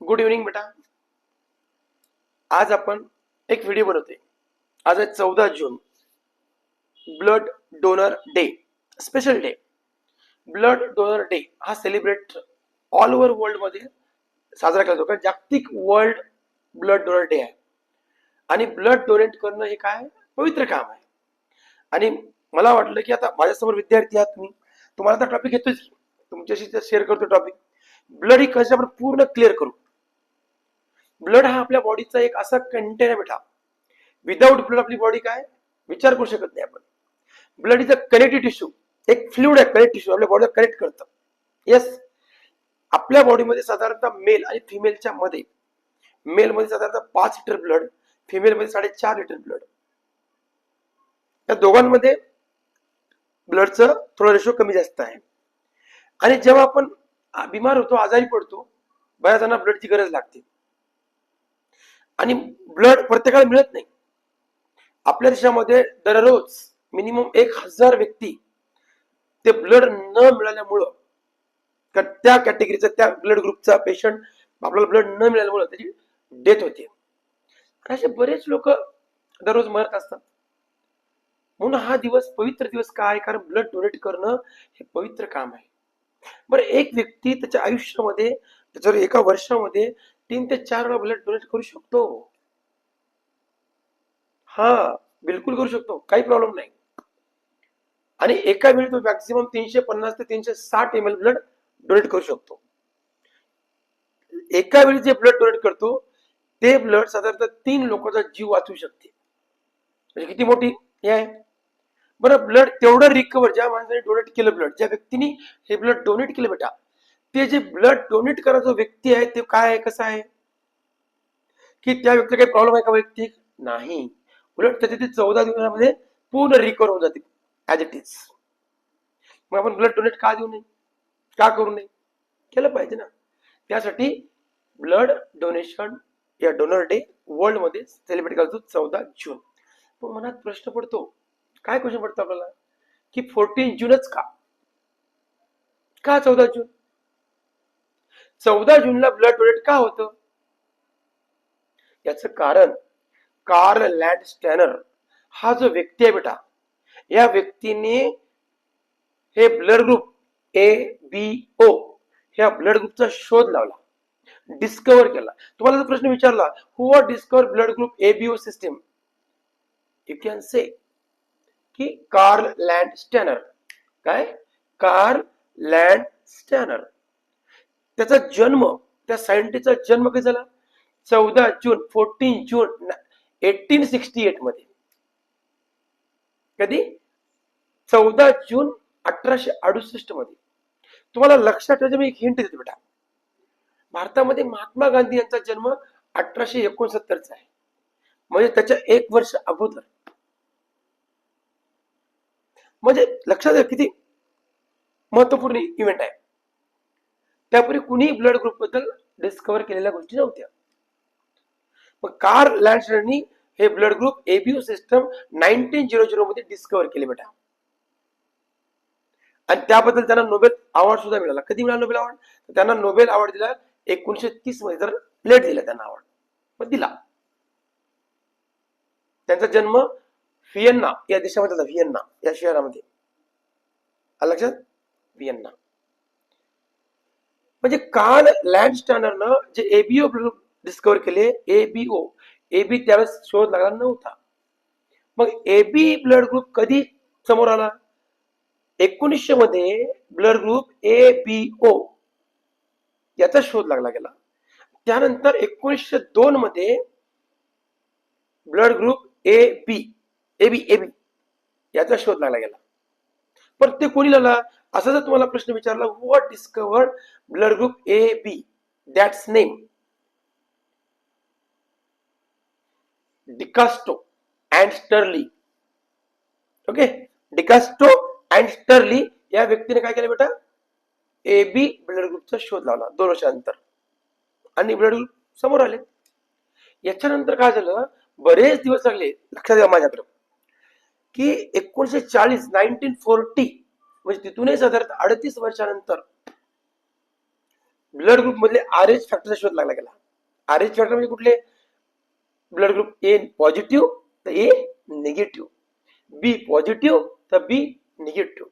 Good evening बेटा. आज आपण एक व्हिडिओ बनवतोय. आज आहे 14 June, blood donor day, special day. Blood donor day हा सेलिब्रेट ऑल ओव्हर वर्ल्ड मध्ये साजरा केला जातो, कारण जागतिक वर्ल्ड ब्लड डोनर डे आहे. आणि ब्लड डोनेट करणं हे काय पवित्र काम आहे. आणि मला वाटलं की आता माझ्यासमोर विद्यार्थी आहात तुम्ही, तुम्हाला आता टॉपिक घेतोय, तुमच्याशी शेअर करतो टॉपिक. ब्लड ही कशी आपण पूर्ण क्लिअर करू. ब्लड हा आपल्या बॉडीचा एक असा कंटेन आहे बेटा. विदाऊट ब्लड आपली बॉडी काय विचार करू शकत नाही आपण. Blood is a connective tissue, एक फ्लुइड आहे, कनेक्ट टिश्यू आपल्या बॉडीला कनेक्ट करतं. येस, आपल्या बॉडीमध्ये साधारणतः मेल आणि फिमेलच्या मध्ये, मेल मध्ये साधारणतः 5 लिटर ब्लड, फिमेल मध्ये 4.5 लिटर ब्लड. या दोघांमध्ये ब्लडचं थोडं रेशो कमी जास्त आहे. आणि जेव्हा आपण बिमार होतो, आजारी पडतो, बऱ्याच जणांना ब्लडची गरज लागते. आणि ब्लड प्रत्येकाला मिळत नाही. आपल्या देशामध्ये दररोज मिनिमम 1000 व्यक्ती ते ब्लड न मिळाल्यामुळं, त्या कॅटेगरीचा, त्या ब्लड ग्रुपचा पेशंट आपल्याला ब्लड न मिळाल्यामुळं त्याची डेथ होते. असे बरेच लोक दररोज मरत असतात. म्हणून हा दिवस पवित्र दिवस का आहे? कारण ब्लड डोनेट करणं हे पवित्र काम आहे. बरं, एक व्यक्ती त्याच्या आयुष्यामध्ये, जर एका वर्षामध्ये 3 ते 4 वेळा ब्लड डोनेट करू शकतो. हा, बिलकुल करू शकतो, काही प्रॉब्लेम नाही. आणि एका वेळी तो मॅक्सिमम 350 ते 360 ml ब्लड डोनेट करू शकतो. एका वेळी जे ब्लड डोनेट करतो ते ब्लड साधारणतः 3 लोकांचा जीव वाचवू शकते. म्हणजे किती मोठी हे आहे. बरं, ब्लड तेवढं रिकवर, ज्या माणसाने डोनेट केलं ब्लड, ज्या व्यक्तीने हे ब्लड डोनेट केलं बेटा, ते जे ब्लड डोनेट करा जो व्यक्ती आहे ते काय आहे, कसं आहे की त्या व्यक्तीला काही प्रॉब्लेम आहे का वैयक्तिक? नाही. उलट त्याच्या ते 14 दिवसामध्ये पूर्ण रिकवर होऊन जाते ऍज इट इज. मग आपण ब्लड डोनेट का देऊ नये, का करू नये? केलं पाहिजे ना. त्यासाठी ब्लड डोनेशन या डोनर डे वर्ल्ड मध्ये सेलिब्रेट करतो 14 जून. पण मनात प्रश्न पडतो, काय क्वेश्चन पडतो आपल्याला, की 14 जूनच का? का 14 जून? 14 जूनला ब्लड डोनेट का होतं? याचं कारण, कार्ल लँडस्टॅनर हा जो व्यक्ती आहे बेटा, या व्यक्तीने हे ब्लड ग्रुप ABO ह्या ब्लड ग्रुपचा शोध लावला, डिस्कवर केला. तुम्हाला जर प्रश्न विचारला, who has discover blood group ABO system, you can say की कार्ल लँडस्टॅनर. काय? Karl Landsteiner. त्याचा जन्म, त्या सायंटिस्टचा जन्म कधी झाला? 14 जून 1868 मध्ये. कधी? 14 जून 1868 मध्ये. तुम्हाला लक्षात ठेवायचं, मी एक हिंट देतो बेटा. भारतामध्ये महात्मा गांधी यांचा जन्म 1869 आहे, म्हणजे त्याच्या 1 वर्ष अगोदर. म्हणजे लक्षात घ्या किती महत्वपूर्ण इव्हेंट आहे. त्यापूर्वी कुणी ब्लड ग्रुप बद्दल डिस्कवर केलेल्या गोष्टी नव्हत्या. मग कार्ल लँडस्टॅनरनी हे ब्लड ग्रुप ABO सिस्टम 1900 मध्ये डिस्कवर केले बेटा. आणि त्याबद्दल त्यांना नोबेल अवॉर्ड सुद्धा मिळाला. कधी मिळाला नोबेल अवॉर्ड? त्यांना नोबेल अवॉर्ड दिला 1930 मध्ये. तर प्लेट दिला त्यांना अवॉर्ड, पण दिला. त्यांचा जन्म व्हिएन्ना या देशामध्ये झाला, व्हिएन्ना या शहरामध्ये. लक्षात? व्हिएन्ना. म्हणजे कार्ल लँडस्टॅनरनं जे ABO ग्रुप डिस्कवर केले, ABO, AB त्यावेळेस शोध लागला नव्हता. मग AB ब्लड ग्रुप कधी समोर आला? 1900 मध्ये ब्लड ग्रुप ABO याचा शोध लागला गेला. त्यानंतर 1902 मध्ये ब्लड ग्रुप AB याचा शोध लागला गेला. पण ते कोणी लावला? असा जर तुम्हाला प्रश्न विचारला, what discovered blood group AB, that's name Decastello and Sturli. Okay, Decastello and Sturli या व्यक्तीने काय केलं बेटा? AB ब्लड ग्रुपचा शोध लावला 2 वर्षानंतर, आणि ब्लड ग्रुप समोर आले. याच्यानंतर काय झालं, बरेच दिवस लागले. लक्षात घ्या माझ्याकडे की 1940 म्हणजे तिथूनही साधारण 38 वर्षानंतर ब्लड ग्रुप मधले RH फॅक्टरचा शोध लागला गेला. RH फॅक्टर म्हणजे कुठले? ब्लड ग्रुप ए पॉझिटिव्ह तर ए निगेटिव्ह, बी पॉझिटिव्ह तर B negative,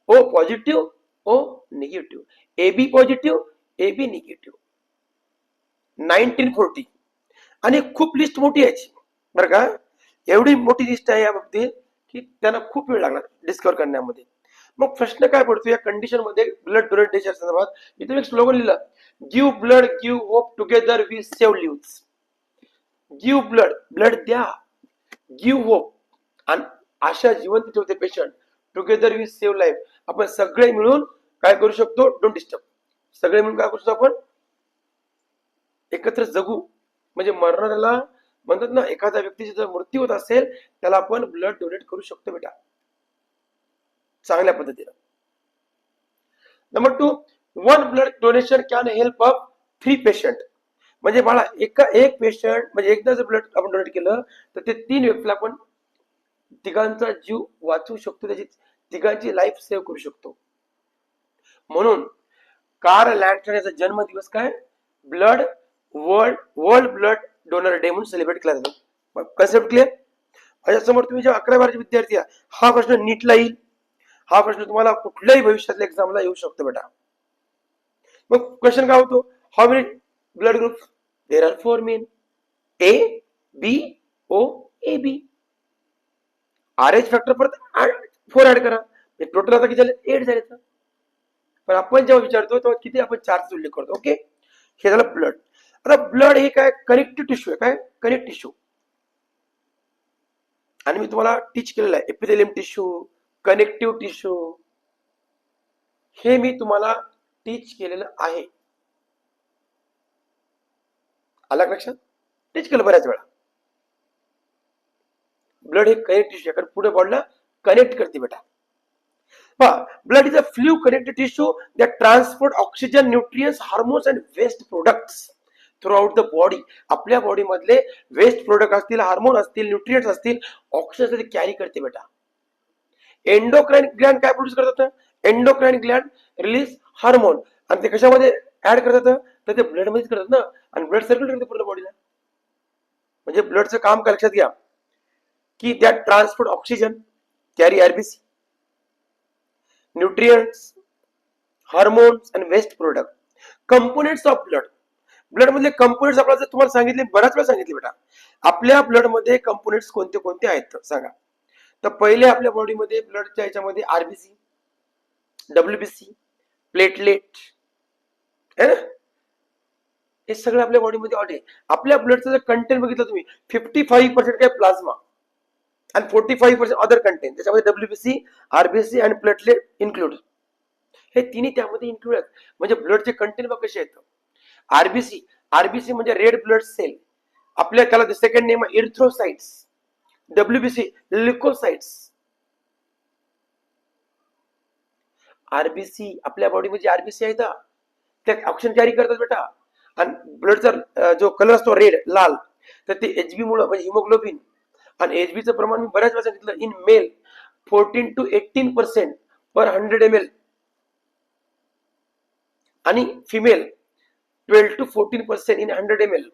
O positive O negative, A B positive A B negative. 1940 आणि खूप लिस्ट मोठी आहे बरं का. एवढी मोठी लिस्ट आहे या बाबतीत की त्यांना खूप वेळ लागला डिस्कवर करण्यामध्ये. मग प्रश्न काय पडतो या कंडिशन मध्ये ब्लड डोनेटेशन संदर्भात? इथे एक स्लोगन लिहिलं, give blood give hope together we save lives. Give blood, blood द्या, गिव्ह होप आणि आशा जिवंत ठेवते patient, together we save life. आपण सगळे मिळून काय करू शकतो? Don't disturb. सगळे मिळून काय करू शकतो? आपण एकत्र जगू. म्हणजे मरणाऱ्याला म्हणतात ना, एखाद्या व्यक्तीचा जर मृत्यू होत असेल त्याला आपण ब्लड डोनेट करू शकतो बेटा, चांगल्या पद्धतीने. Number 2, 1 blood donation can help up 3 patient. म्हणजे बाळा एक पेशंट म्हणजे एकदा जर ब्लड आपण डोनेट केलं तर ते 3 व्यक्तीला आपण तिघांचा जीव वाचवू शकतो, त्याची तिघांची लाईफ सेव्ह करू शकतो. म्हणून कार्ल लँडस्टन याचा जन्मदिवस काय? Blood world blood donor day म्हणून सेलिब्रेट केला जातो. Concept clear? माझ्यासमोर तुम्ही जेव्हा 11-12 विद्यार्थी आहे, हा प्रश्न नीटला येईल, हा प्रश्न तुम्हाला कुठल्याही भविष्यातल्या एक्झामला येऊ शकतो बेटा. मग क्वेश्चन काय होतो? How many blood groups? There are 4 main, A B O A B. RH factor परत 4 ऍड करा, टोटल आता किती झाले? 8 झाले. पण आपण जेव्हा विचारतो तेव्हा किती? आपण 4चा उल्लेख करतो. ओके, हे झालं ब्लड. आता ब्लड हे काय? कनेक्टिव्ह टिश्यू आहे. काय? Connect tissue. आणि मी तुम्हाला टीच केलेलं आहे एपिथेलियम टिश्यू, कनेक्टिव्ह टिश्यू, हे मी तुम्हाला टीच केलेलं आहे. आला लक्षात? टीच केलं बऱ्याच वेळा. ब्लड हे कनेक्ट टिश्यू आहे, कारण पुढे बॉडीला कनेक्ट करते बेटा. Blood is a fluid connected tissue that transport oxygen, nutrients, hormones and waste products throughout the body. आपल्या बॉडी मधले वेस्ट प्रोडक्ट असतील, हार्मोन असतील, न्यूट्रिएंट्स असतील, ऑक्सिजन कॅरी करते बेटा. एंडोक्राइन ग्लॅंड काय प्रोड्यूस करतात? एंडोक्राइन ग्लॅंड रिलीज हार्मोन, आणि ते कशामध्ये ऍड करतात? तर ते ब्लड मध्येच करतात ना, आणि ब्लड सर्क्युलेट करते पूर्ण बॉडीला. म्हणजे ब्लडचं काम काय लक्षात घ्या की that transport oxygen, carry RBC, nutrients, hormones आणि waste product. Components of blood. Blood मधले कंपोनेंट्स आपल्याला तुम्हाला सांगितले, बऱ्याच वेळा सांगितले बेटा. आपल्या ब्लड मध्ये कंपोनेंट्स कोणते कोणते आहेत सांगा. तर पहिले आपल्या बॉडीमध्ये ब्लडच्या याच्यामध्ये आरबीसी, डब्ल्यूबीसी, प्लेटलेट है ना, हे सगळं आपल्या बॉडीमध्ये ऑड आहे. आपल्या ब्लडचं जर कंटेंट बघितलं तुम्ही, 55% काय प्लाझ्मा आणि 45% अदर कंटेंट, त्याच्यामध्ये डब्ल्यूबीसी, आरबीसी आणि प्लेटलेट इन्क्लूड. हे तिन्ही त्यामध्ये इन्क्लूड आहेत. म्हणजे ब्लडचे कंटेंट बघ कसे आहेत. आरबीसी, आरबीसी म्हणजे रेड ब्लड सेल, आपल्या त्याला सेकंड नेम आहे इरिथ्रोसाइट्स. WBC leucocytes. आरबीसी आपल्या बॉडीमध्ये आरबीसी आहेत त्या ऑक्सिजन कॅरी करतात बेटा. आणि ब्लडचा जो कलर असतो रेड, लाल, तर ते एचबी मुळे म्हणजे हिमोग्लोबिन. आणि एचबीचं प्रमाण मी बऱ्याच वेळा सांगितलं, in male 14 to 18% per 100 ml, आणि फिमेल 12 to 14% इन 100 ml.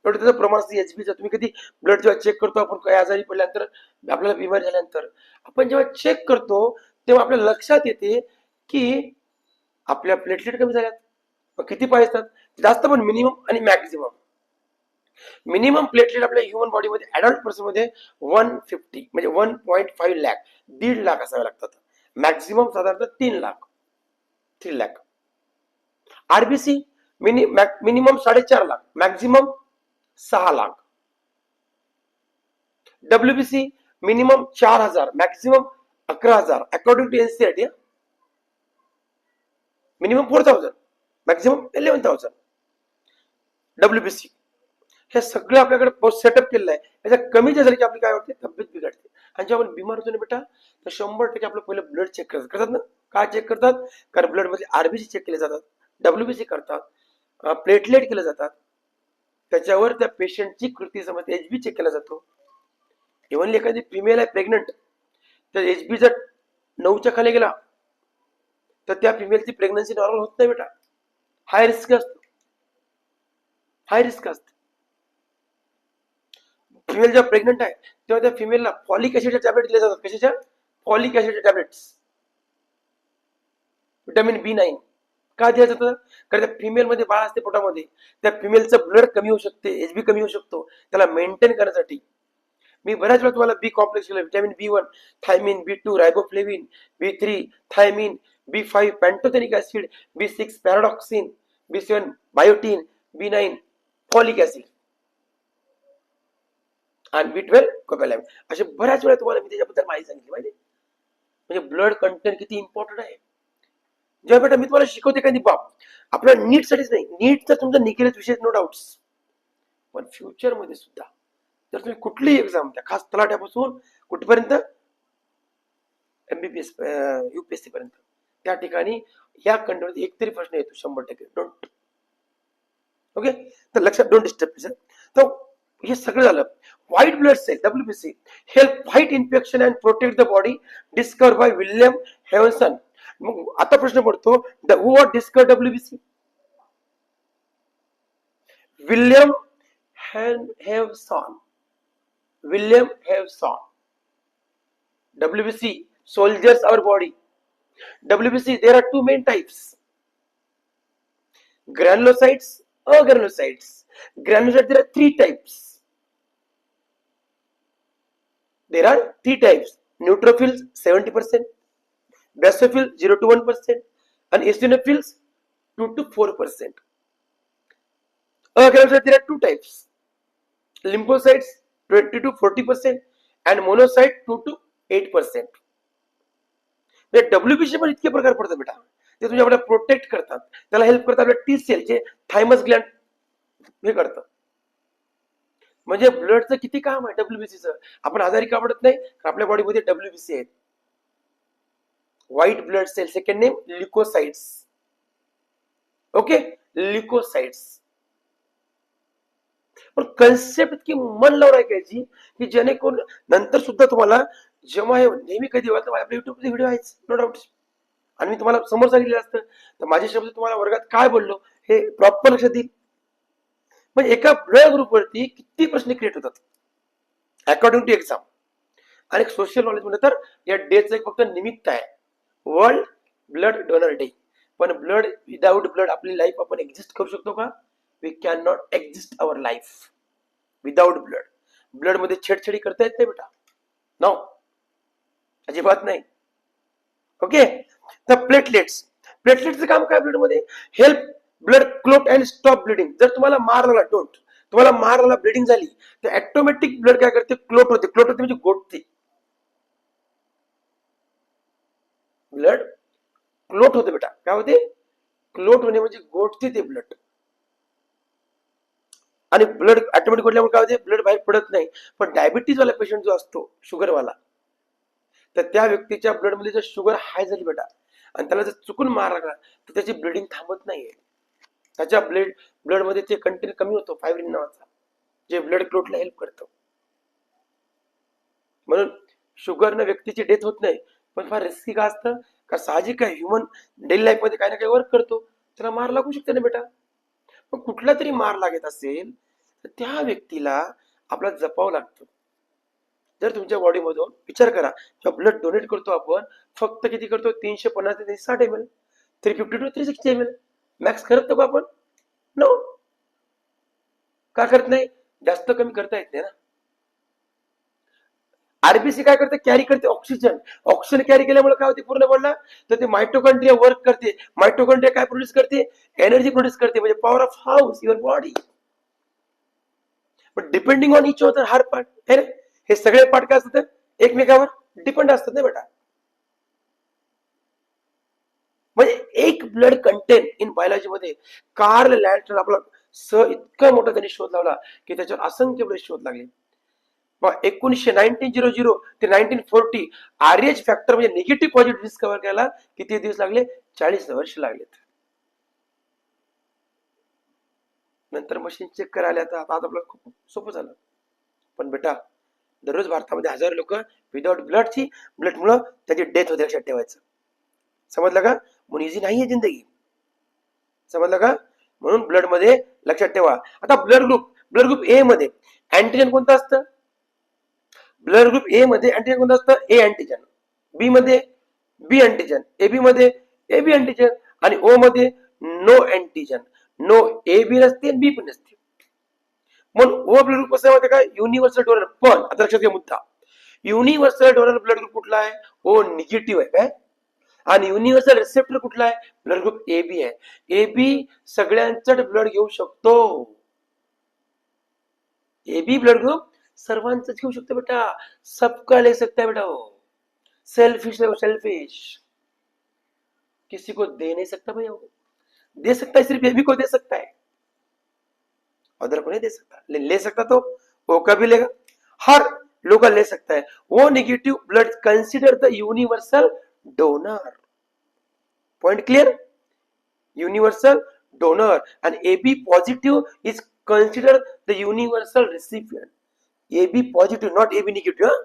एवढं त्याचं प्रमाण असतं एचबीचं. तुम्ही कधी ब्लड जेव्हा चेक करतो आपण, काही आजारी पडल्यानंतर, आपल्याला बिमारी झाल्यानंतर, आपण जेव्हा चेक करतो तेव्हा आपल्याला लक्षात येते की आपल्या प्लेटलेट कमी झाल्यात. किती पाहिजे? जास्त पण मिनिमम आणि मॅक्झिमम. मिनिमम प्लेटलेट आपल्या ह्युमन बॉडीमध्ये ऍडल्ट पर्सन मध्ये 150 म्हणजे 1.5 लाख, 1.5 लाख असावे लागतात. मॅक्झिमम साधारणतः 3 lakh, 3 lakh. RBC minimum 4.5 lakh, maximum 6 lakh. WBC minimum 4,000, maximum 11,000 according to NCERT. Minimum 4,000, maximum 11,000 WBC. हे सगळं आपल्याकडे सेटअप केलेलं आहे. याच्या कमी झालं की आपली काय होते? तब्येत बिघडते. आणि जेव्हा आपण बिमार होतो ना बेटा, तर 100% आपलं पहिलं ब्लड चेक करतात ना. काय चेक करतात? कारण ब्लड मध्ये आरबीसी चेक केले जातात, डब्ल्यूबीसी करतात, प्लेटलेट केले जातात, त्याच्यावर त्या पेशंटची कृती समजते, एचबी चेक केला जातो. इव्हन एखादी फिमेल आहे प्रेग्नंट, तर एचबी जर 9च्या खाली गेला तर त्या फिमेलची प्रेग्नन्सी नॉर्मल होत नाही बेटा. हाय रिस्क असतो, हाय रिस्क असतो. फिमेल जेव्हा प्रेग्नंट आहे तेव्हा त्या फिमेलला फॉलिक ऍसिडच्या टॅब्लेट दिल्या जातात. कशाच्या? फॉलिक ऍसिडच्या टॅब्लेट्स, व्हिटॅमिन B9. का दिलं जातं? कारण त्या फिमेल मध्ये बाळ असते पोटामध्ये, त्या फिमेलचं ब्लड कमी होऊ शकते, HB कमी होऊ शकतो, त्याला मेंटेन करण्यासाठी. मी बऱ्याच वेळा तुम्हाला B complex, vitamin B1, thiamine, B2, riboflavin, B3, thiamine, B5, pantothenic acid, B6, pyridoxine, B7, biotin, B9, folic acid आणि B12 कोपॅलॅम. असे बऱ्याच वेळा तुम्हाला मी त्याच्याबद्दल माहिती सांगितली माहिती. म्हणजे ब्लड कंटेंट किती इम्पॉर्टंट आहे. जेव्हा बेटा मी तुम्हाला शिकवते काही बाप आपल्या नीट साठीच नाही, नीट तर तुमचा निकेलच विषय नो डाऊट्स, पण फ्युचर मध्ये सुद्धा जर तुम्ही कुठलीही एक्झाम द्या, खास तलाट्यापासून कुठपर्यंत MBBS UPSC पर्यंत, त्या ठिकाणी या कंटेंट एक तरी प्रश्न येतो 100%. डोंट ओके, तर लक्षात डोंट डिस्टर्ब. तर हे सगळं झालं. White blood cell WBC help fight infection and protect the body, discover by William Hewson. मग आता प्रश्न पडतो, who what discover WBC? William Hewson. William Hewson. WBC soldiers our body. WBC there are two main types, granulocytes, agranulocytes. Granulocytes there are three types. There are three types: neutrophils 70%, basophils 0 to 1%, and eosinophils 2 to 4%. Agranulocytes there are two types: lymphocytes 20 to 40% and monocyte 2 to 8%. WBC पण इतके प्रकार पडतात बेटा, ते तुझ्या आपल्याला protect करतात, त्याला हेल्प करतात आपल्या T सेल जे थायमस ग्लँड हे करतात. म्हणजे ब्लडचं किती काम आहे WBCचं. आपण आजारी का पडत नाही? आपल्या बॉडीमध्ये WBC आहेत. White blood cell, second name leucocytes. Okay, leucocytes. पण कन्सेप्ट इतकी मन लावून ऐकायची की जेणेकरून नंतर सुद्धा तुम्हाला जेव्हा हे नेहमी कधी होतं, आपल्या युट्यूबचे व्हिडिओ आहेच नो डाऊट, आणि मी तुम्हाला समोर सांगितलेलं असतं, तर माझे शब्द तुम्हाला वर्गात काय बोललो हे प्रॉपर लक्षात येईल. म्हणजे एका ब्लड ग्रुपवरती किती प्रश्न क्रिएट होतात अकॉर्डिंग टू एक्झाम. आणि सोशल नॉलेज म्हणजे तर या डेचं एक फक्त निमित्त आहे, वर्ल्ड ब्लड डोनर डे. पण ब्लड, विदाउट ब्लड आपली लाईफ आपण एक्झिस्ट करू शकतो का? We can not exist our life without blood. Blood मध्ये छेडछाडी करता येत नाही बेटा, नो, अजिबात नाही. ओके, तर प्लेटलेट्स, प्लेटलेटचं काम काय ब्लड मध्ये? Help blood clot and stop bleeding. जर तुम्हाला मार लागला, तुम्हाला मार लागला, ब्लिडिंग झाली, तर ऑटोमॅटिक ब्लड काय करते? क्लॉट होते. क्लॉट होते म्हणजे गोठते. ब्लड क्लॉट होते बेटा. काय होते? क्लॉट होणे म्हणजे गोठते ते ब्लड. आणि ब्लड ऑटोमॅटिक गोठल्यामुळे काय होते? ब्लड बाहेर पडत नाही. पण डायबिटीज वाला पेशंट जो असतो, शुगरवाला, तर त्या व्यक्तीच्या ब्लड मध्ये जर शुगर हाय झाली बेटा आणि त्याला जर चुकून मार लागला तर त्याची ब्लिडिंग थांबत नाहीये. त्याच्या ब्लड मध्ये ते कंटेंट कमी होतो, फायब्रिन नावाचा, जे ब्लड क्लॉटला हेल्प करतो. म्हणून शुगरनं व्यक्तीची डेथ होत नाही, पण फार रिस्की का असतं? का साहजिक आहे, ह्युमन डेली लाईफ मध्ये काही ना काही वर्क करतो, त्याला मार लागू शकते ना बेटा. पण कुठला तरी मार लागत असेल तर त्या व्यक्तीला आपल्याला जपावं लागतं. जर तुमच्या बॉडीमधून विचार करा, जेव्हा ब्लड डोनेट करतो आपण, फक्त किती करतो? 350 ते 360 ml, 350 to 360 ml मॅक्स करतो का आपण? नो. का करत नाही? जास्त कमी करता येत नाही ना. आरबीसी काय करते? कॅरी करते ऑक्सिजन. ऑक्सिजन कॅरी केल्यामुळे काय होते पूर्ण बॉडीला? तर ते मायटोकॉन्ड्रिया वर्क करते. मायटोकॉन्ड्रिया काय प्रोड्यूस करते? एनर्जी प्रोड्यूस करते, म्हणजे power of house your body. पण depending on each other her part, हे सगळे पार्ट काय असतात? एकमेकावर डिपेंड असतात ना बेटा. म्हणजे एक ब्लड कंटेंट इन बायोलॉजी मध्ये कार्ल लँडस्टन आपला इतका मोठा त्यांनी शोध लावला की त्याच्यावर असंख्य ब्लड शोध लागले. 1900 ते 1940 RH फॅक्टर म्हणजे निगेटिव्ह पॉझिटिव्ह डिस्कवर करायला किती दिवस लागले? 40 वर्ष लागलेत. नंतर मशीन चेक करायला आता आपल्याला खूप सोपं झालं. पण बेटा दररोज भारतामध्ये हजारो लोक विदाउट ब्लड मुळे त्याची डेथ होते, लक्षात ठेवायचं. समजलं का? म्हणून इझी नाहीये जिंदगी. समजलं का? म्हणून ब्लड मध्ये लक्षात ठेवा. आता ब्लड ग्रुप ए मध्ये अँटीजन कोणतं असतं? ब्लड ग्रुप ए मध्ये अँटीजन कोणतं असतं? ए अँटीजन. बी मध्ये बी अँटीजन. एबी मध्ये एबी अँटीजन. आणि ओ मध्ये no antigen. No A B नसते, बी पण नसते. म्हणून ओ ब्लड ग्रुप कसं माहिती का? Universal donor. पण आता लक्षात घ्या मुद्दा, युनिव्हर्सल डोनर ब्लड ग्रुप कुठला आहे? ओ निगेटिव्ह आहे काय? आणि युनिव्हर्सल रिसेप्टर कुठला आहे? ब्लड ग्रुप ए बी आहे. ए बी सगळ्यांचं ब्लड घेऊ शकतो. ए बी ब्लड ग्रुप सर्वांच घेऊ शकतो बेटा. सबका ले सकता है बेटा. वो सेल्फिश है, वो सेल्फिश. किसी को दे नहीं सकता भैया. वो दे सकता है, सिर्फ ए बी को दे सकता है, अदर को नहीं दे सकता. ले सकता तो वो कभी लेगा, हर लोग ले सकता है. वो negative blood consider the universal donor. Point clear? Universal donor. and AB positive is considered the universal recipient. AB positive, not AB negative.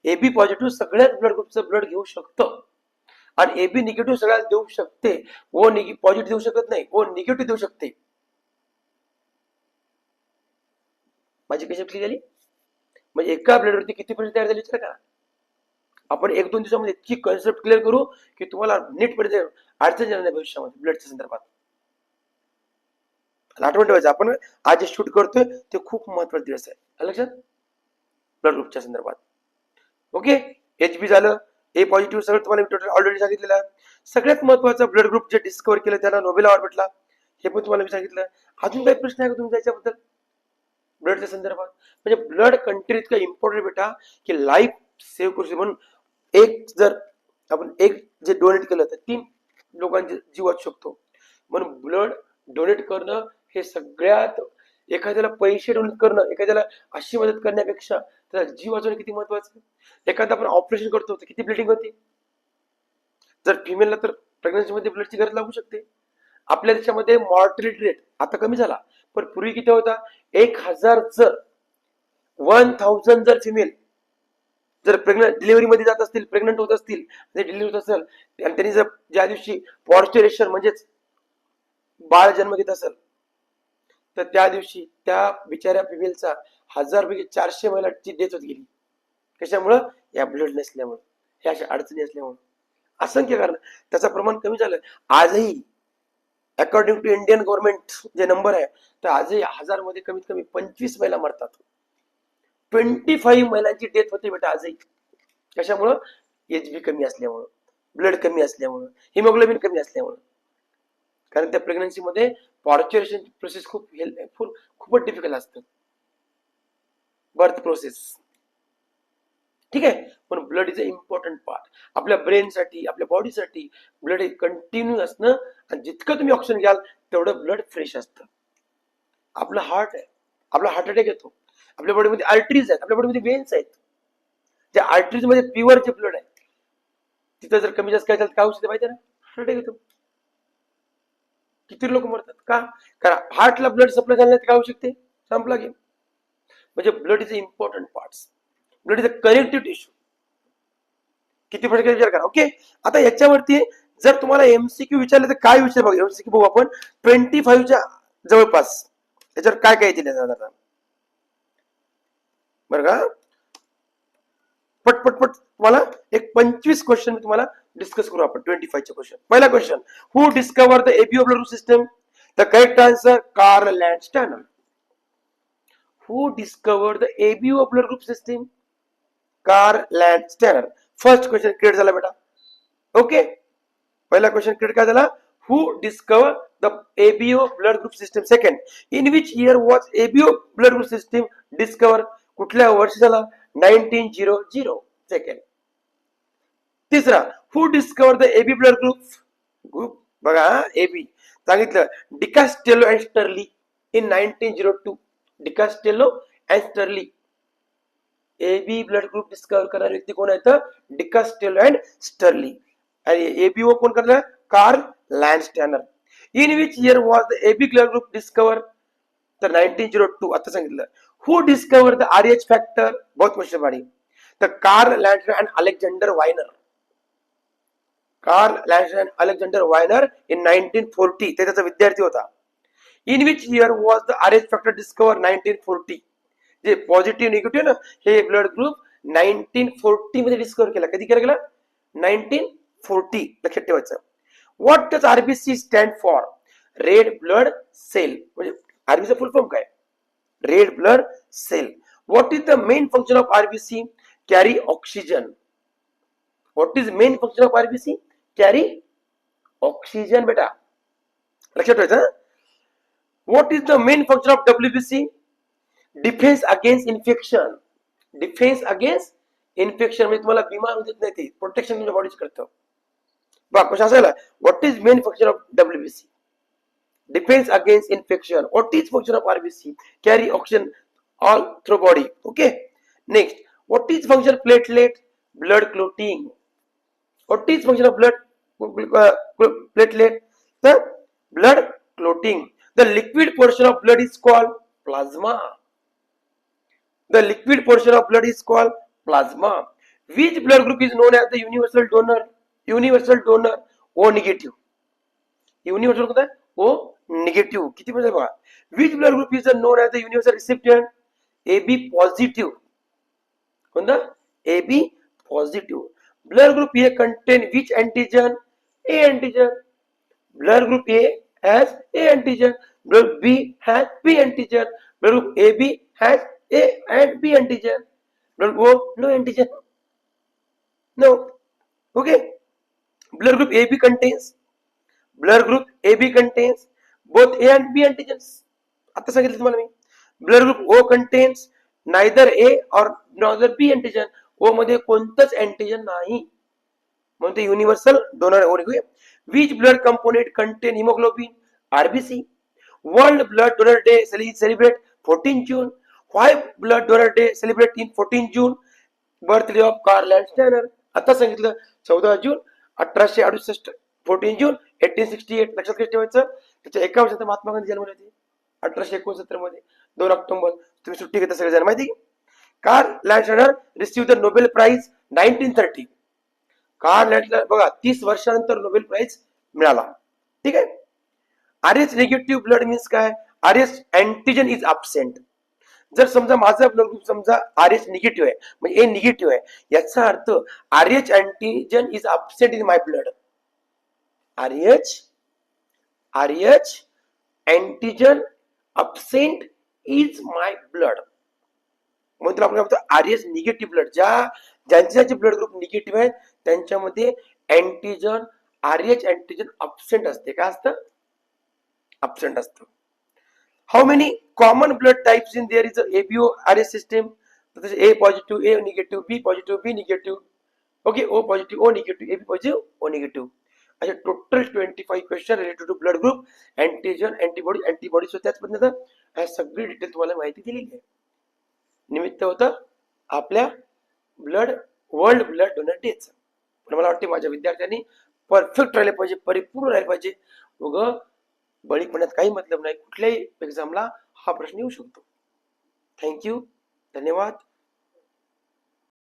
AB positive सगळ्याच ब्लड ग्रुपचं ब्लड घेऊ शकतं आणि AB निगेटिव्ह सगळ्यात देऊ शकते. ओ पॉझिटिव्ह देऊ शकत नाही, ओ निगेटिव्ह देऊ शकते. माझी कशी क्लिअर झाली? म्हणजे एका ब्लडवरती किती प्रश्न तयार झाले विचार करा. आपण 1-2 दिवसामध्ये इतकी कन्सेप्ट क्लिअर करू की तुम्हाला नीट पडते, अडचण येणार नाही भविष्यामध्ये ब्लडच्या संदर्भात. आठवण ठेवायचं, आपण आज जे शूट करतोय ते खूप महत्त्वाचा दिवस आहे लक्षात, ब्लड ग्रुपच्या संदर्भात. ओके, एचबी झालं, ए पॉझिटिव्ह सगळं तुम्हाला ऑलरेडी सांगितलेलं आहे. सगळ्यात महत्त्वाचा ब्लड ग्रुप जे डिस्कवर केलं त्याला नोबेल अवॉर्ड भेटला, हे पण तुम्हाला मी सांगितलं. अजून काही प्रश्न आहे का तुमच्या याच्याबद्दल ब्लडच्या संदर्भात? म्हणजे ब्लड कंटेंट इतकं इम्पॉर्टंट बेटा की लाईफ सेव्ह करू शकतो. म्हणून जर आपण जे डोनेट केलं तर 3 लोकांचे जीव वाचू शकतो. म्हणून ब्लड डोनेट करणं हे सगळ्यात, एखाद्याला पैसे डोनेट करणं, एखाद्याला अशी मदत करण्यापेक्षा त्याला जीव वाचवणं किती महत्वाचं. एखादं आपण ऑपरेशन करतो तर किती ब्लिडिंग होते. जर फिमेलला तर प्रेग्नन्सी मध्ये ब्लडची गरज लागू शकते. आपल्या देशामध्ये मॉर्टॅलिटी रेट आता कमी झाला, पण पूर्वी किती होता? 1000 जर 1000 जर फिमेल जर प्रेग्नंट डिलिव्हरी मध्ये जात असतील, प्रेग्नंट होत असतील, डिलिव्हरी होत असेल आणि त्यांनी जर ज्या दिवशी पॉर्च्युरेशन म्हणजेच बाळ जन्म घेत असेल तर त्या दिवशी त्या बिचाऱ्या फिमेलचा 1000 पैकी 400 महिलांची डेथ होत गेली. कशामुळं? या ब्लड नसल्यामुळे, ह्या अशा अडचणी असल्यामुळे, असंख्य कारण. त्याचं प्रमाण कमी झालं. आजही अकॉर्डिंग टू इंडियन गव्हर्नमेंट जे नंबर आहे तर आजही 1000 मध्ये कमीत कमी 25 महिला मरतात. 25 महिलांची डेथ होते बेटा आजही. कशामुळं? एचबी कमी असल्यामुळं, ब्लड कमी असल्यामुळं, हिमोग्लोबिन कमी असल्यामुळं. कारण त्या प्रेग्नन्सी मध्ये पॉर्च्युरेशन प्रोसेस खूपच डिफिकल्ट असतं, बर्थ प्रोसेस. ठीक आहे, पण blood is a important part. आपल्या ब्रेनसाठी, आपल्या बॉडीसाठी ब्लड हे कंटिन्यू असणं, आणि जितकं तुम्ही ऑक्सिजन घ्याल तेवढं ब्लड फ्रेश असतं. आपलं हार्ट आहे, आपला हार्ट अटॅक येतो. आपल्या बॉडीमध्ये आर्टरीज आहेत, आपल्या बॉडीमध्ये वेन्स आहेत. त्या आर्टरीज मध्ये प्युअर जे ब्लड आहे तिथं जर कमी जास्त काय झालं काय होऊ शकते माहिती ना? हार्ट अटॅक येतो. किती लोक मरतात का? कारण हार्टला ब्लड सप्लाय झालं काय होऊ शकते? संपला गेम. म्हणजे blood is a important parts. Blood is a connective tissue. किती फटके विचार करा. ओके, आता याच्यावरती जर तुम्हाला एमसीक्यू विचारले तर काय विचार बघा. एमसीक्यू बघू आपण 25च्या जवळपास. त्याच्यावर काय काय दिले साधारण बरं का? पटपट तुम्हाला एक 25 क्वेश्चन तुम्हाला डिस्कस करू आपण. 25चे क्वेश्चन. पहिला question, who discover the ABO blood group system? The correct answer, Karl Landsteiner. Who discover the ABO blood group system? Karl Landsteiner. First question clear झाला बेटा. ओके, पहिला क्वेश्चन क्लिअर काय झाला? Who discover the ABO blood group system? Second, in which year was ABO blood group system discover? कुठल्या वर्षी झाला? 1900. Second. तिसरा, who discover the AB blood group? बघा, एबी सांगितलं Decastello and Sturli in 1902. Decastello and Sturli. AB blood group discover करणारे व्यक्ती कोण आहेत? Decastello and Sturli. आणि एबीओ कोण करणार? Karl Landsteiner. In which year was the AB blood group discover? तर 1902. आता सांगितलं. Who discover the Rh factor? बहुत क्वेश्चन बारी. तर Karl Landsteiner and Alexander Wiener. Karl Landsteiner and Alexander Wiener in 1940. ते त्याचा विद्यार्थी होता. In which year was the RH factor डिस्कवर? 1940. जे पॉझिटिव्ह निगेटिव्ह ना हे ब्लड ग्रुप 1940 मध्ये डिस्कवर केला. कधी केला गेला? 1940. लक्षात ठेवायचं. What does RBC stand for? Red blood cell. म्हणजे आरबीसी फुल फॉर्म काय? Red blood cell. What is the main function of RBC? Carry oxygen. What is main function of RBC? Carry oxygen. बेटा लक्षात ठेवायचं. What is the main function of WBC? Defence against infection. Defence against infection म्हणजे तुम्हाला बिमार होत नाही, ते protection तुमच्या बॉडीच करतं. बघा क्वेश्चन असायला, what is main function of WBC? Defence against infection. What is function of RBC? Carry oxygen all through body. Okay. Next, what is function platelet? Blood clotting. What is function of blood platelet? The blood clotting. The liquid portion of blood is called plasma. The liquid portion of blood is called plasma. Which blood group is known as the universal donor? Universal donor O negative. Universal कोणता? O negative. किती म्हणजे बघा. Which blood group is known as the universal recipient? AB positive. कोणता? AB positive. Blood group A contain which antigen? A antigen. Blood group A has A antigen. Blood B has B antigen. Blood group AB has A and B antigen. Blood group O no antigen. No. Okay. Blood group AB contains. Blood group AB contains both A and B antigens. आता सांगितलं तुम्हाला मी. Blood group O contains neither A or neither B antigen. O मध्ये कोणतंच antigen नाही. म्हणून ते universal donor O निघूया. Which blood component contain hemoglobin? RBC. World Blood Donor Day celebrate 14 June. Why Blood Donor Day celebrate in 14 June? Birthday of Carl Landsteiner. आता सांगितलं 14 जून 1868. 14 जून 1868. लक्षात कसं ठेवायचं? त्याच्या एका वर्षात महात्मा गांधी जन्मले होते 1869 मध्ये. 2 ऑक्टोबर. तुम्ही सुट्टी घेता सगळेजण माहिती. Karl Landsteiner receive the Nobel prize 1930. Karl Landsteiner बघा 30 वर्षानंतर नोबेल प्राइज मिळाला. ठीक आहे. RH निगेटिव्ह ब्लड मीन्स काय? RH antigen is absent. जर समजा माझा ब्लड ग्रुप समजा RH निगेटिव्ह आहे म्हणजे A निगेटिव्ह आहे, याचा अर्थ RH antigen is absent in my blood. RH antigen absent is my blood. म्हणून आपण म्हणतो RH निगेटिव्ह ब्लड. ज्यांचे ब्लड ग्रुप निगेटिव्ह आहे त्यांच्यामध्ये अँटीजन RH अँटीजन अब्सेंट असते. काय असतं? अब्सेंट असतं. How many common blood types in there is ABO RH सिस्टम? A positive, A negative, B positive, B negative. Okay. O positive, O negative, AB positive, O negative. असे total 25 question related to blood group, antigen, antibody. So त्याच पद्धतीनं सगळी detail तुम्हाला माहिती दिलेली आहे. निमित्त होतं आपल्या वर्ल्ड ब्लड डोनर डेचं. पण मला वाटते माझ्या विद्यार्थ्यांनी परफेक्ट राहिले पाहिजे, परिपूर्ण राहिले पाहिजे. उगं बळी पडण्यात काही मतलब नाही. कुठल्याही एक्झामला हा प्रश्न येऊ शकतो. थँक्यू. धन्यवाद.